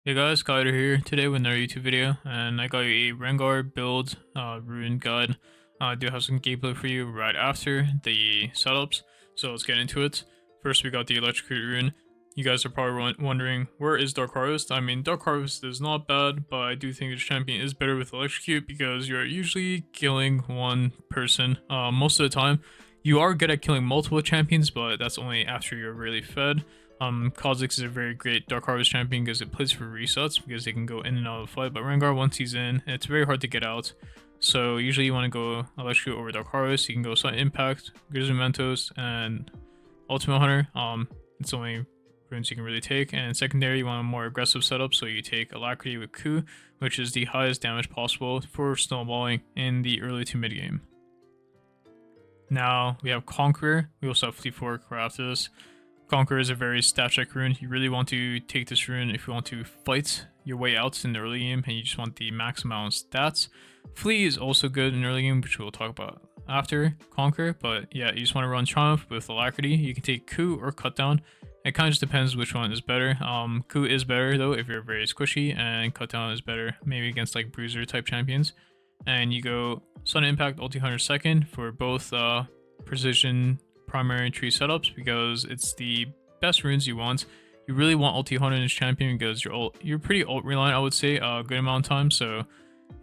Hey guys, Kaido here today with another YouTube video, and I got you a Rengar build rune guide. I do have some gameplay for you right after the setups, so let's get into it. First, we got the Electrocute rune. You guys are probably wondering, where is Dark Harvest? I mean, Dark Harvest is not bad, but I do think this champion is better with Electrocute because you're usually killing one person most of the time. You are good at killing multiple champions, but that's only after you're really fed. Kha'zix is a very great Dark Harvest champion because it plays for resets because they can go in and out of the fight. But Rengar, once he's in, it's very hard to get out. So usually you want to go Electrocute over Dark Harvest. You can go Sudden Impact, Grizzly Mentos, and Ultimate Hunter. It's only runes you can really take. And secondary, you want a more aggressive setup, so you take Alacrity with Ku, which is the highest damage possible for snowballing in the early to mid game. Now we have Conqueror. We also have Fleet Fork right after this. Conqueror is a very stat check rune. You really want to take this rune if you want to fight your way out in the early game and you just want the max amount of stats. Flee is also good in early game, which we'll talk about after Conquer. But yeah, you just want to run Triumph with Alacrity. You can take Coup or Cut Down. It kind of just depends which one is better. Coup is better though if you're very squishy, and Cut Down is better maybe against like bruiser type champions. And you go Sudden Impact, Ulti Hunter second for both precision primary tree setups because it's the best runes you want. You really want Ulti Hunter in this champion because you're pretty ult reliant, I would say, a good amount of time, so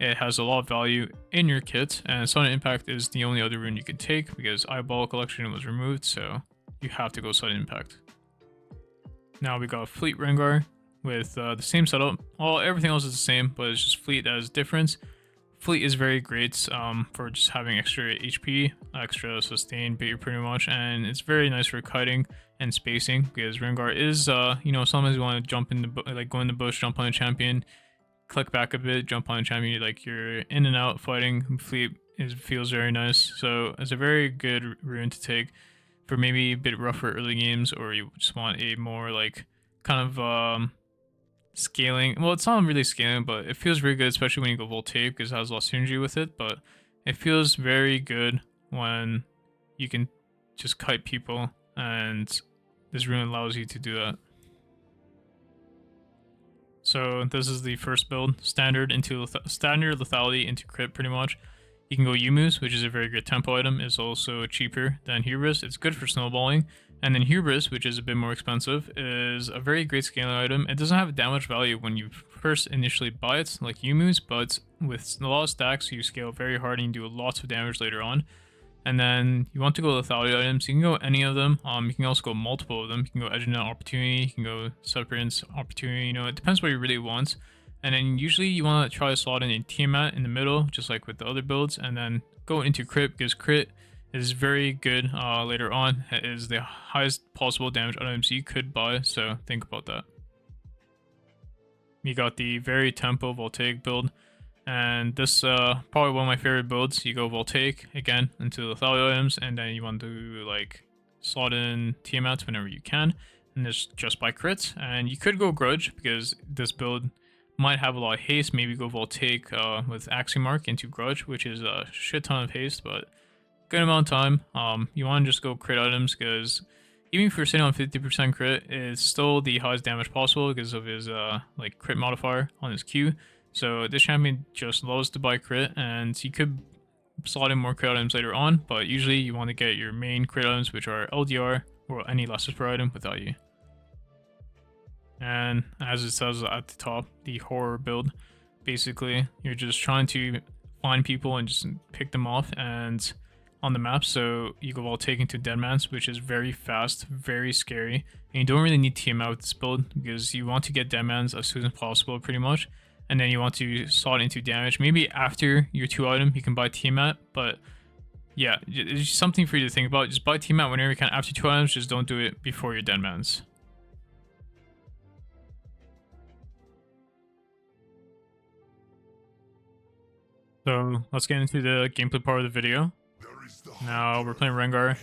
it has a lot of value in your kit. And Sudden Impact is the only other rune you can take because Eyeball Collection was removed, so you have to go Sudden Impact. Now we got Fleet Rengar with the same setup. Well, everything else is the same, but it's just Fleet that has difference. Fleet is very great for just having extra HP, extra sustain bait pretty much, and it's very nice for kiting and spacing because Rengar is, you know, sometimes you want to jump in the like go in the bush, jump on a champion, click back a bit, jump on a champion, like you're in and out fighting. Fleet feels very nice, so it's a very good rune to take for maybe a bit rougher early games, or you just want a more like kind of scaling. Well, it's not really scaling, but it feels very good, especially when you go Voltaic because it has a lot of synergy with it. But it feels very good when you can just kite people, and this rune allows you to do that. So this is the first build, standard lethality into crit pretty much. You can go Yumu's, which is a very good tempo item. It's also cheaper than Hubris. It's good for snowballing. And then Hubris, which is a bit more expensive, is a very great scaling item. It doesn't have damage value when you first initially buy it, like Yumu's, but with a lot of stacks, you scale very hard and you do lots of damage later on. And then you want to go lethality items. You can go any of them. You can also go multiple of them. You can go Edge of Opportunity. You can go Separance Opportunity. You know, it depends what you really want. And then usually you want to try to slot in a Tiamat in the middle, just like with the other builds, and then go into crit because crit is very good later on. It is the highest possible damage items you could buy, so think about that. You got the very tempo Voltaic build, and this probably one of my favorite builds. You go Voltaic again into the lethality items, and then you want to like slot in Tiamats whenever you can, and this just by crits. And you could go Grudge because this build might have a lot of haste. Maybe go Voltaic with Axiomark into Grudge, which is a shit ton of haste, but good amount of time. You want to just go crit items because even if you're sitting on 50% crit, it's still the highest damage possible because of his like crit modifier on his Q. So this champion just loves to buy crit, and you could slot in more crit items later on, but usually you want to get your main crit items, which are LDR or any lesser per item without you. And as it says at the top, the horror build, basically you're just trying to find people and just pick them off and on the map. So you go Voltaic into Deadman's, which is very fast, very scary, and you don't really need Tiamat with this build because you want to get Deadman's as soon as possible pretty much, and then you want to slot into damage. Maybe after your 2 item you can buy Tiamat, but yeah, it's just something for you to think about. Just buy Tiamat whenever you can after 2 items, just don't do it before your Deadman's. So let's get into the gameplay part of the video. Now we're playing Rengar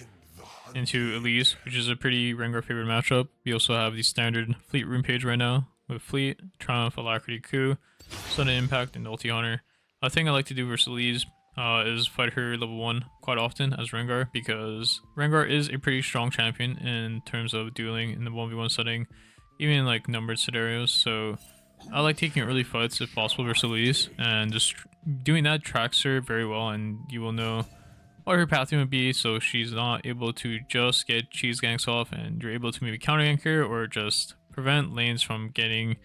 into Elise, which is a pretty Rengar favorite matchup. We also have the standard Fleet rune page right now with Fleet, Triumph, Alacrity, Coup, Sudden Impact, and Ulti Hunter. A thing I like to do versus Elise is fight her level 1 quite often as Rengar because Rengar is a pretty strong champion in terms of dueling in the 1v1 setting, even in like numbered scenarios. So I like taking early fights if possible versus Elise, and just doing that tracks her very well, and you will know what her pathing would be, so she's not able to just get cheese ganks off, and you're able to maybe counter gank her or just prevent lanes from getting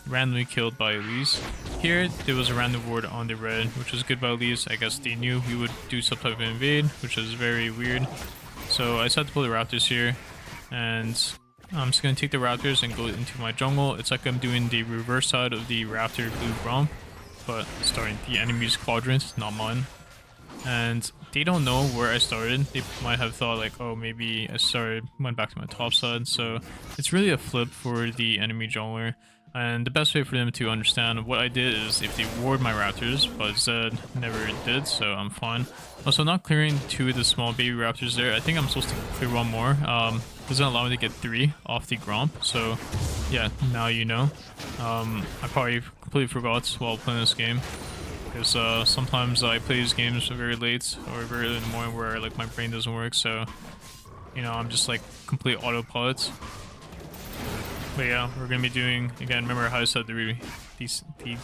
randomly killed by Elise. Here, there was a random ward on the red, which was good by Elise. I guess they knew we would do some type of invade, which is very weird. So I decided to pull the Raptors here, and I'm just going to take the Raptors and go into my jungle. It's like I'm doing the reverse side of the Raptor blue romp, but starting the enemy's quadrant, not mine. And they don't know where I started. They might have thought like, oh, maybe I went back to my top side. So it's really a flip for the enemy jungler. And the best way for them to understand what I did is if they ward my Raptors, but Zed never did, so I'm fine. Also, not clearing 2 of the small baby Raptors there. I think I'm supposed to clear 1 more. Doesn't allow me to get 3 off the Gromp, so yeah, now you know. I probably completely forgot while playing this game, because sometimes I play these games very late or very early in the morning where like my brain doesn't work, so you know, I'm just like complete autopilot. But yeah, we're gonna be doing, again, remember how I said the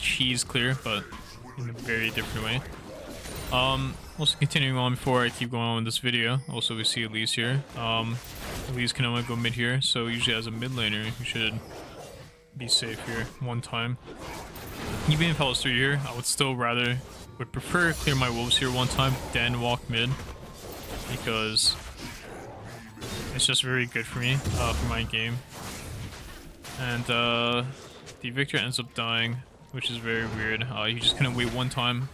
cheese clear, but in a very different way. Also continuing on before I keep going on with this video, also we see Elise here. Elise can only go mid here, so usually as a mid laner, you should be safe here one time. Even if I was through here, I would prefer clear my wolves here one time, then walk mid, because it's just very good for me, for my game. And the Victor ends up dying, which is very weird. He just couldn't wait one time.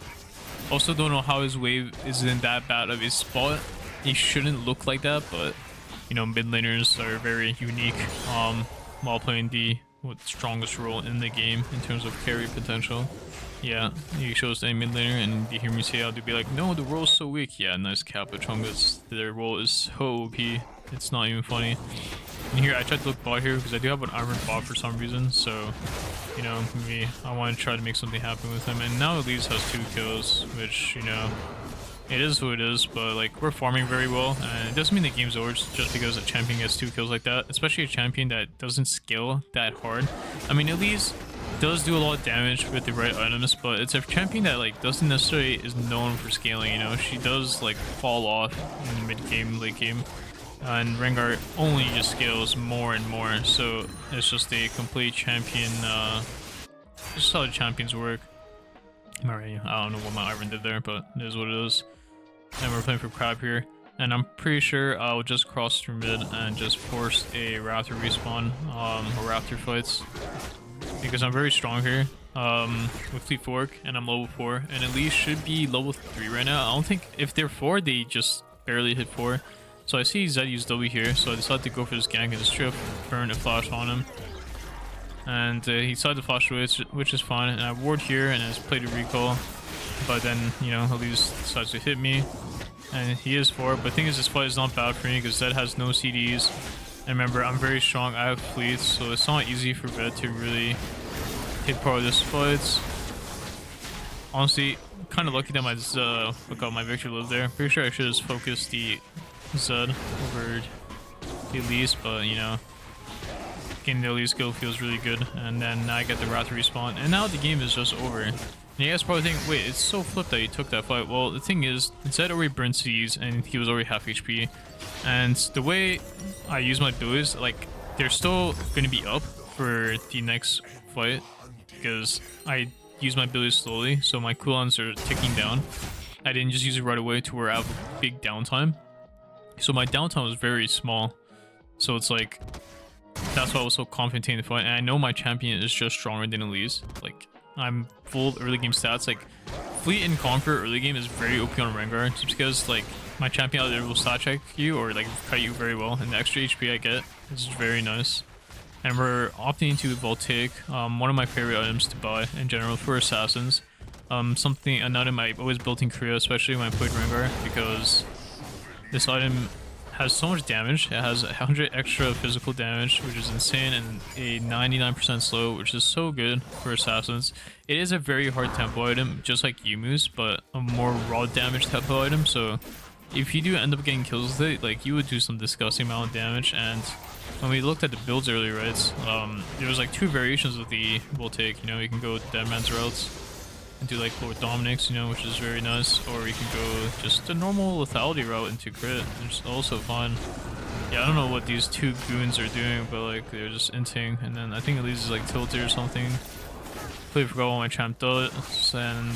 Also don't know how his wave is in that bad of a spot. He shouldn't look like that, but you know, mid laners are very unique while playing the strongest role in the game in terms of carry potential. Yeah, he shows the mid laner and you hear me say, I'll be like, no, the role's so weak. Yeah, nice cap, but Chungus, their role is so OP. It's not even funny. And here, I tried to look bot here because I do have an armored bot for some reason, so, you know, maybe I want to try to make something happen with him. And now Elise has 2 kills, which, you know, it is who it is, but, like, we're farming very well, and it doesn't mean the game's over just because a champion gets 2 kills like that, especially a champion that doesn't scale that hard. I mean, Elise does do a lot of damage with the right items, but it's a champion that, like, doesn't necessarily is known for scaling, you know? She does, like, fall off in the mid-game, late game. And Rengar only just scales more and more, so it's just a complete champion, just how the champions work. Alright, I don't know what my Iron did there, but it is what it is. And we're playing for Crab here, and I'm pretty sure I'll just cross through mid and just force a Raptor respawn, or Raptor fights, because I'm very strong here, with Fleet Fork, and I'm level 4, and Elise should be level 3 right now. I don't think, if they're 4, they just barely hit 4. So I see Zed use W here, so I decided to go for this gank and just straight up burn a flash on him. And he decided to flash away, which is fine. And I ward here and I just played a recall. But then, you know, Elise decides to hit me. And he is 4, but the thing is, this fight is not bad for me because Zed has no CDs. And remember, I'm very strong, I have fleets, so it's not easy for Zed to really take part of this fight. Honestly, kind of lucky that my Victor lived there. Pretty sure I should have focused the Zed over the Elise, but you know, getting the Elise kill feels really good. And then I get the Wrath respawn, and now the game is just over. And you guys probably think, wait, it's so flipped that he took that fight. Well, the thing is, Zed already burned C's, and he was already half HP. And the way I use my abilities, like, they're still going to be up for the next fight, because I use my abilities slowly, so my cooldowns are ticking down. I didn't just use it right away to where I have a big downtime. So my downtime was very small. So it's like, that's why I was so confident in the fight. And I know my champion is just stronger than Elise. Like, I'm full early game stats. Like, Fleet and Conquer early game is very OP on Rengar. Just because, like, my champion out there will stat check you or, like, cut you very well. And the extra HP I get is very nice. And we're opting into Voltaic, one of my favorite items to buy in general for assassins. An item I always built in Korea, especially when I played Rengar, because this item has so much damage. It has 100 extra physical damage, which is insane, and a 99% slow, which is so good for assassins. It is a very hard tempo item, just like Yumu's, but a more raw damage tempo item, so if you do end up getting kills with it, like you would do some disgusting amount of damage. And when we looked at the builds earlier, right, there was like 2 variations of the will take. You know, you can go Dead Man's routes and do like Lord Dominic's, you know, which is very nice, or you can go just the normal lethality route into crit, which is also fun. Yeah, I don't know what these 2 goons are doing, but like they're just inting, and then I think Elise is like tilted or something. Completely forgot what my champ does, and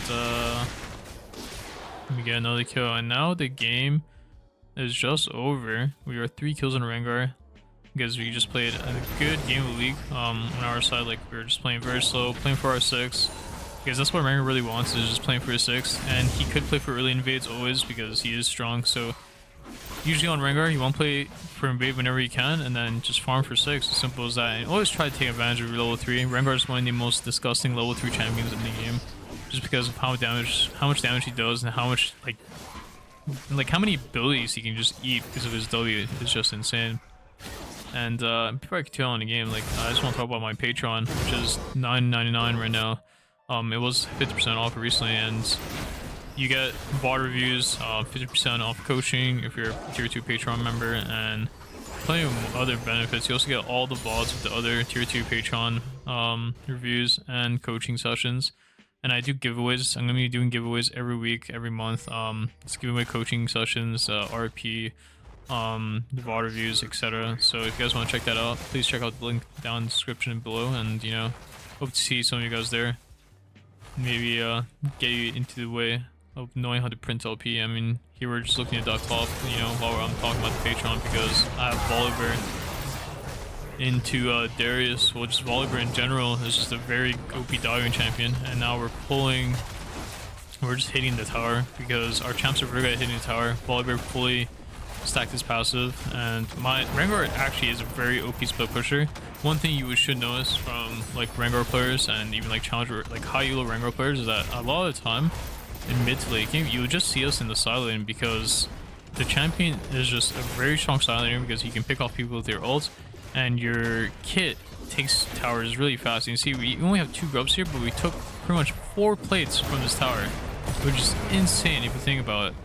we get another kill, and now the game is just over. We are 3 kills in Rengar because we just played a good game of League. On our side, like we were just playing very slow, playing for our 6. Because that's what Rengar really wants, is just playing for his 6. And he could play for early invades always because he is strong. So usually on Rengar, you won't play for invade whenever you can, and then just farm for 6. As simple as that. And always try to take advantage of your level 3. Rengar is one of the most disgusting level 3 champions in the game, just because of how much damage he does, and how much like how many abilities he can just eat because of his W. It's just insane. And before I continue on the game, like I just want to talk about my Patreon, which is $9.99 right now. It was 50% off recently, and you get VOD reviews, 50% off coaching if you're a tier 2 Patreon member, and plenty of other benefits. You also get all the VODs of the other tier 2 Patreon reviews and coaching sessions. And I do giveaways. I'm going to be doing giveaways every week, every month. Just giving away coaching sessions, RP, the VOD reviews, etc. So if you guys want to check that out, please check out the link down in the description below, and you know, hope to see some of you guys there. Maybe get you into the way of knowing how to print LP. I mean, here we're just looking at that top, you know, while I'm talking about the Patreon, because I have Volibear into Darius. Well, just Volibear in general is just a very OP diving champion, and now we're just hitting the tower because our champs are very good at hitting the tower. Volibear fully stacked his passive, and my Rengar actually is a very OP split pusher. One thing you should notice from like Rengar players and even like challenger, like high elo Rengar players, is that a lot of the time in mid to late game you would just see us in the side lane, because the champion is just a very strong side laner, because he can pick off people with their ults, and your kit takes towers really fast. You can see we only have 2 grubs here, but we took pretty much 4 plates from this tower, which is insane if you think about it.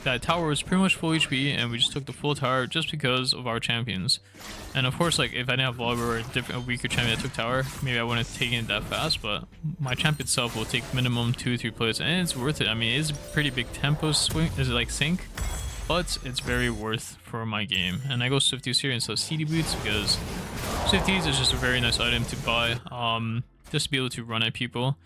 That tower was pretty much full HP, and we just took the full tower just because of our champions. And of course, like if I didn't have Volibear or a weaker champion that took tower, maybe I wouldn't have taken it that fast, but my champ itself will take minimum 2-3 plays, and it's worth it. I mean, it's a pretty big tempo swing, is it like sync, but it's very worth for my game. And I go Swifties here instead of CD Boots, because Swifties is just a very nice item to buy, just to be able to run at people.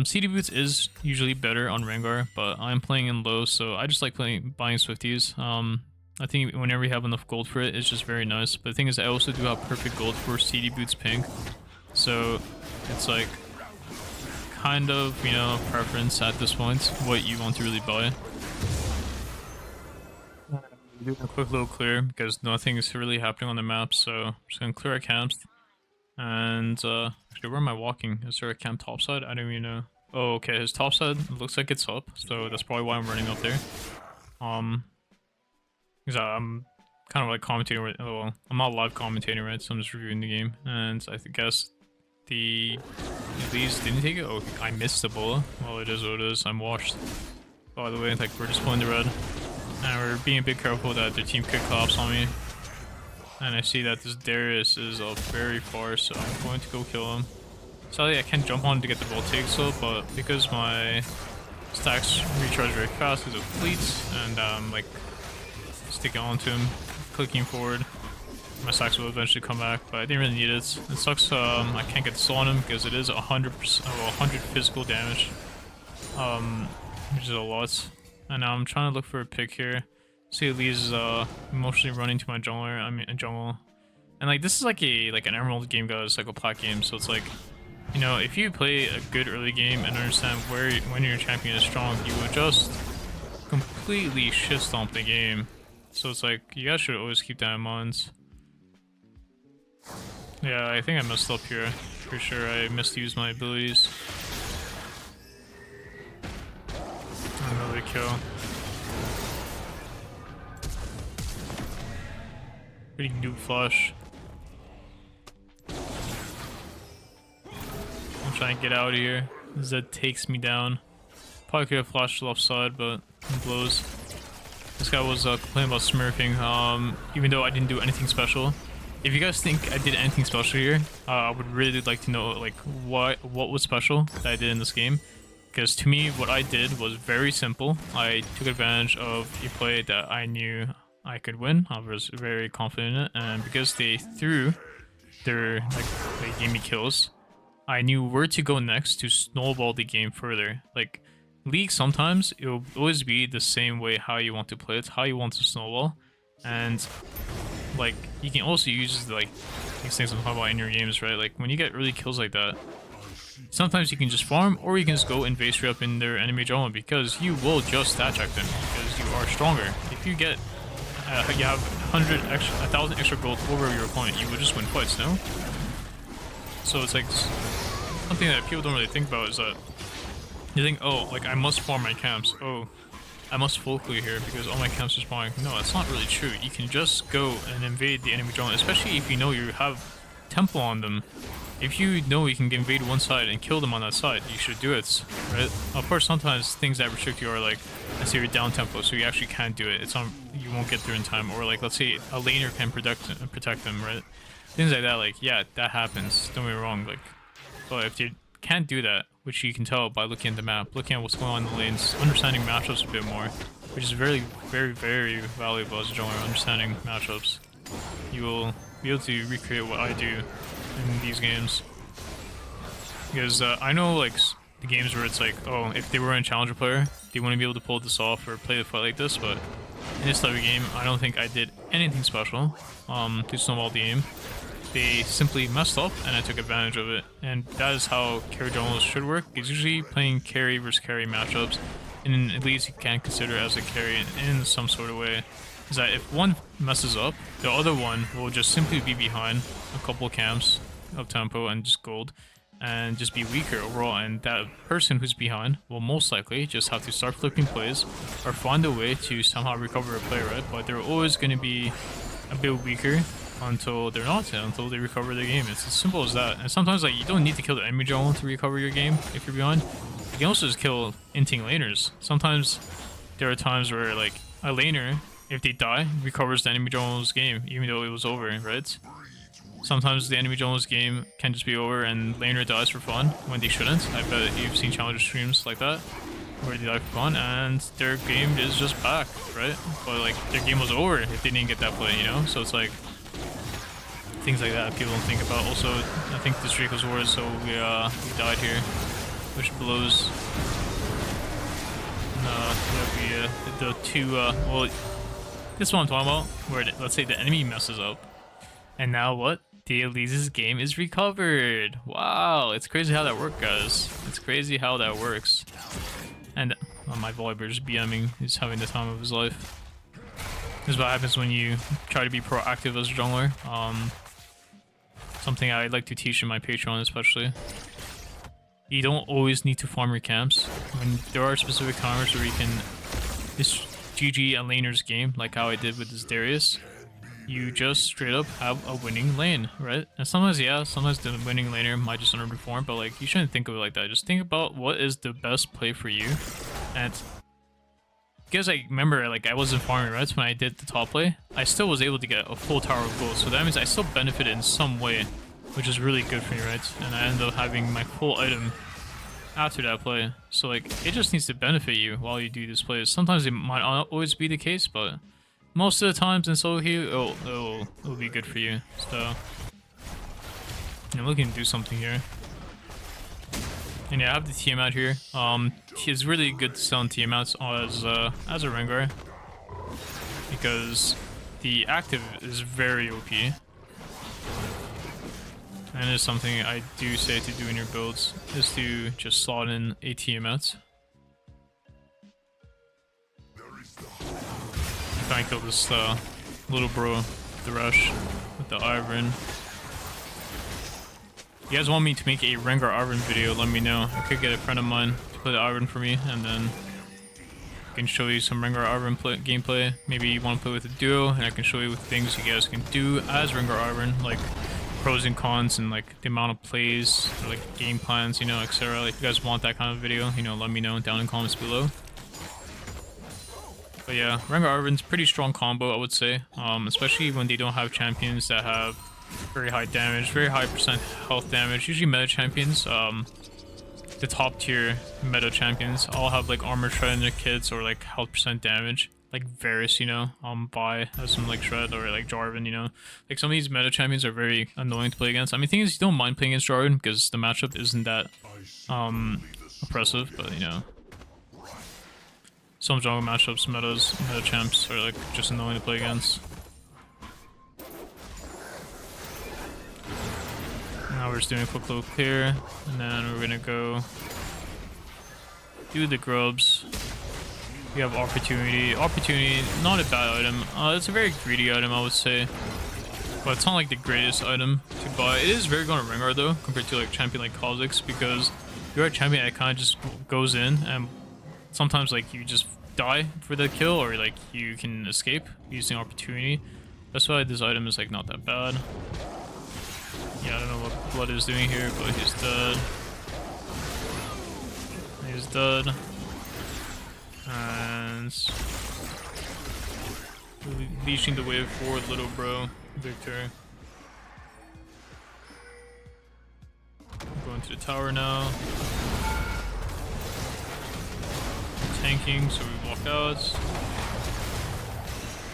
CD Boots is usually better on Rengar, but I'm playing in low, so I just like buying Swifties. I think whenever you have enough gold for it, it's just very nice. But the thing is, I also do have perfect gold for CD Boots pink, so it's like kind of, you know, preference at this point, what you want to really buy. Do a quick little clear because nothing is really happening on the map, so I'm just gonna clear our camps. And actually, where am I walking? Is there a camp topside? I don't even know. Oh, okay, his topside looks like it's up, so that's probably why I'm running up there. Because I'm kind of like commentating right. Oh, well, I'm not live commentating, right? So I'm just reviewing the game, and I guess the Elise didn't take it. Oh, I missed the bola. Well, it is what it is. I'm washed. By the way, like we're just pulling the red, and we're being a bit careful that their team could collapse on me. And I see that this Darius is up very far, so I'm going to go kill him. Sadly, I can't jump on to get the ball takes up, but because my stacks recharge very fast because of fleets, and I'm like sticking onto him, clicking forward, my stacks will eventually come back, but I didn't really need it. It sucks I can't get the soul on him because it is 100 physical damage, which is a lot. And now I'm trying to look for a pick here. See, Elise is emotionally running to my jungler. I mean, a jungle, and like this is like an emerald game, guys, like a plat game. So it's like, you know, if you play a good early game and understand when your champion is strong, you will just completely shit stomp the game. So it's like you guys should always keep that in mind. Yeah, I think I messed up here. For sure, I misused my abilities. Another kill. Pretty noob flush. I'm trying to get out of here. Zed takes me down. Probably could have flashed to the left side, but it blows. This guy was complaining about smurfing, even though I didn't do anything special. If you guys think I did anything special here, I would really like to know like what was special that I did in this game. Because to me, what I did was very simple. I took advantage of a play that I knew I could win. I was very confident in it, and because they threw their they gave me kills, I knew where to go next to snowball the game further. Like League, sometimes it will always be the same way how you want to play it, how you want to snowball, and like you can also use like these things I'm talking about in your games, right? Like when you get really kills like that, sometimes you can just farm, or you can just go invade straight up in their enemy jungle because you will just stat check them because you are stronger. If you get you have 1,000 extra gold over your opponent, you will just win fights, no? So it's like something that people don't really think about is that you think, oh, like I must farm my camps. Oh, I must full clear here because all my camps are spawning. No, that's not really true. You can just go and invade the enemy jungle, especially if you know you have tempo on them. If you know you can invade one side and kill them on that side, you should do it, right? Of course, sometimes things that restrict you are like, let's say you're down tempo, so you actually can't do it. It's on, you won't get through in time, or like let's say a laner can protect them, right? Things like that, like yeah, that happens. Don't get me wrong, like, but if you can't do that, which you can tell by looking at the map, looking at what's going on in the lanes, understanding matchups a bit more, which is very, very, very valuable as a jungler, understanding matchups. You will be able to recreate what I do in these games. Because I know like the games where it's like, oh, if they were a challenger player, they wouldn't be able to pull this off or play the fight like this, but in this type of game, I don't think I did anything special to snowball the game. They simply messed up and I took advantage of it, and that is how carry jungles should work. It's usually playing carry versus carry matchups, and at least you can consider it as a carry in some sort of way. Is that if one messes up, the other one will just simply be behind a couple camps of tempo and just gold, and just be weaker overall, and that person who's behind will most likely just have to start flipping plays or find a way to somehow recover a play, right? But they're always going to be a bit weaker until they're not, until they recover their game. It's as simple as that. And sometimes like you don't need to kill the enemy jungle to recover your game if you're behind. You can also just kill inting laners. Sometimes there are times where like a laner, if they die, recovers the enemy jungle's game even though it was over, right? Sometimes the enemy jungle's game can just be over and laner dies for fun when they shouldn't. I bet you've seen challenger streams like that where they die for fun and their game is just back, right? But like their game was over if they didn't get that play, you know? So it's like things like that people don't think about. Also, I think this streak was worse, so we died here, which blows. The two, well, this is what I'm talking about, where let's say the enemy messes up, and now what? Elise's game is recovered. Wow, it's crazy how that works, guys. It's crazy how that works. And my volleyball is BMing, he's having the time of his life. This is what happens when you try to be proactive as a jungler. Something I like to teach in my Patreon especially. You don't always need to farm your camps. When there are specific times where you can just GG a laner's game, like how I did with this Darius, you just straight up have a winning lane, right? And sometimes, yeah, sometimes the winning laner might just underperform, but like you shouldn't think of it like that. Just think about what is the best play for you. And because I remember, like, I wasn't farming, right? So when I did the top play, I still was able to get a full tower of gold. So that means I still benefited in some way, which is really good for me, right? And I ended up having my full item after that play. So, like, it just needs to benefit you while you do these plays. Sometimes it might not always be the case, but most of the times in solo queue, it'll be good for you. So, I'm looking to do something here. And yeah, I have the Tiamat here. It's really good to sell in Tiamats as a Rengar, because the active is very OP. And it's something I do say to do in your builds, is to just slot in a Tiamat. Try and kill this little bro, the rush, with the Iron. If you guys want me to make a Rengar Arven video, let me know. I could get a friend of mine to play the Arven for me, and then I can show you some Rengar Arven gameplay. Maybe you want to play with a duo, and I can show you things you guys can do as Rengar Arven, like pros and cons, and like the amount of plays, or like game plans, you know, etc. If you guys want that kind of video, you know, let me know down in the comments below. But yeah, Rengar Arven's pretty strong combo, I would say. Especially when they don't have champions that have very high damage, very high percent health damage. Usually meta champions, the top tier meta champions all have like armor shred in their kits or like health percent damage. Like Varus, you know, Vi has some like shred, or like Jarvan, you know. Like some of these meta champions are very annoying to play against. I mean, the thing is, you don't mind playing against Jarvan because the matchup isn't that oppressive, but you know, some jungle matchups, meta champs are like just annoying to play against. Now we're just doing a quick little clear, and then we're gonna go do the grubs. We have opportunity. Opportunity, not a bad item. It's a very greedy item, I would say. But it's not like the greatest item to buy. It is very good on Rengar though, compared to like champion like Kha'zix, because you're a champion that kind of just goes in, and sometimes like you just die for the kill, or like you can escape using opportunity. That's why this item is like not that bad. Yeah, I don't know what Blood is doing here, but he's dead. He's dead. And leashing the wave forward, little bro. Victor. Going to the tower now. Tanking, so we walk out.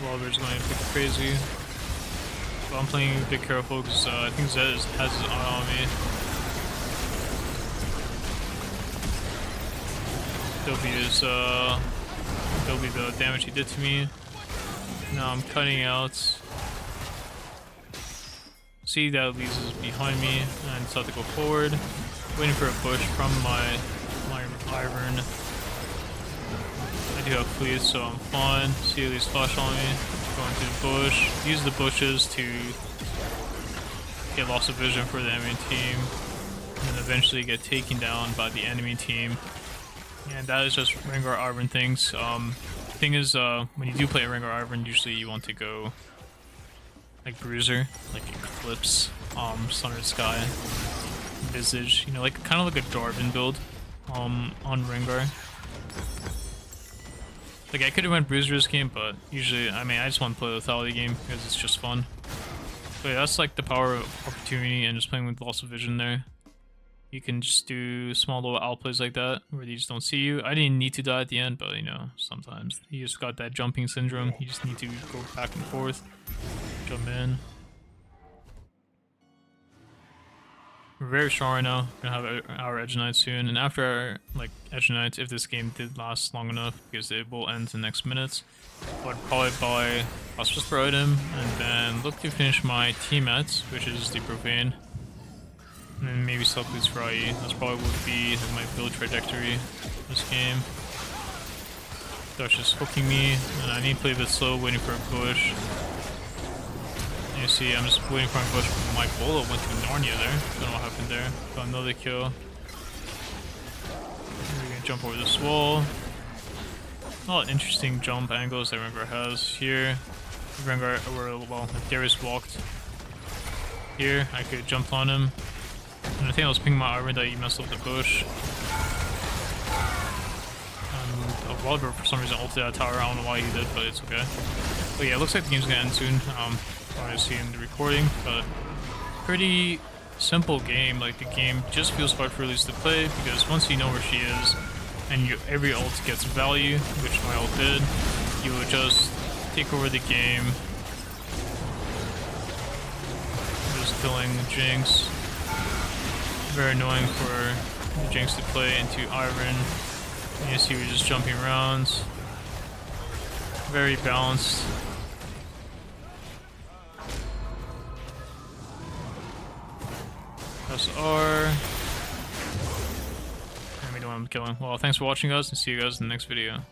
Walber's going a bit crazy. But I'm playing a bit careful because I think Zed has his eye on me. There'll be the damage he did to me. Now I'm cutting out. See that Lee's is behind me, and I decide to go forward. Waiting for a push from my Ivern. I do have fleas, so I'm fine. See Lee's flash on me. Going to the bush. Use the bushes to get loss of vision for the enemy team, and then eventually get taken down by the enemy team. And that is just Rengar Ivern things. Thing is, when you do play a Rengar Ivern, usually you want to go like Bruiser, like Eclipse, Sundered Sky, Visage, you know, like kind of like a Jarvan build on Rengar. Like I could have went Bruiser this game, but usually, I mean, I just want to play the Lethality game because it's just fun. But yeah, that's like the power of opportunity and just playing with loss of vision there. You can just do small little outplays like that, where they just don't see you. I didn't need to die at the end, but you know, sometimes you just got that jumping syndrome. You just need to go back and forth, jump in. We're very strong right now. We're gonna have our Edge Knight soon, and after our like Edge Knight, if this game did last long enough, because it will end in the next minutes, I'd probably buy Phosphorus per item, and then look to finish my teammates, which is the Profane. And then maybe Selfless for IE. That's probably would be my build trajectory this game. That's just hooking me, and I need to play a bit slow, waiting for a push. And you see, I'm just waiting for a push. My Bola went to Narnia there. Don't know what happened there. Got another kill. We're gonna jump over this wall. A lot of interesting jump angles that Rengar has here. Rengar, well, if Darius walked here, I could jump on him. And I think I was pinging my Ivern that he messed up the bush. And Walber for some reason ulted that tower. I don't know why he did, but it's okay. But yeah, it looks like the game's gonna end soon. I see in the recording, but pretty simple game. Like the game just feels hard for Elise to play because once you know where she is, and every ult gets value, which my ult did, you would just take over the game. Just killing the Jinx. Very annoying for the Jinx to play into Ivern. And you see we're just jumping around. Very balanced. Press R. Let me know what I'm killing. Well, thanks for watching, guys, and see you guys in the next video.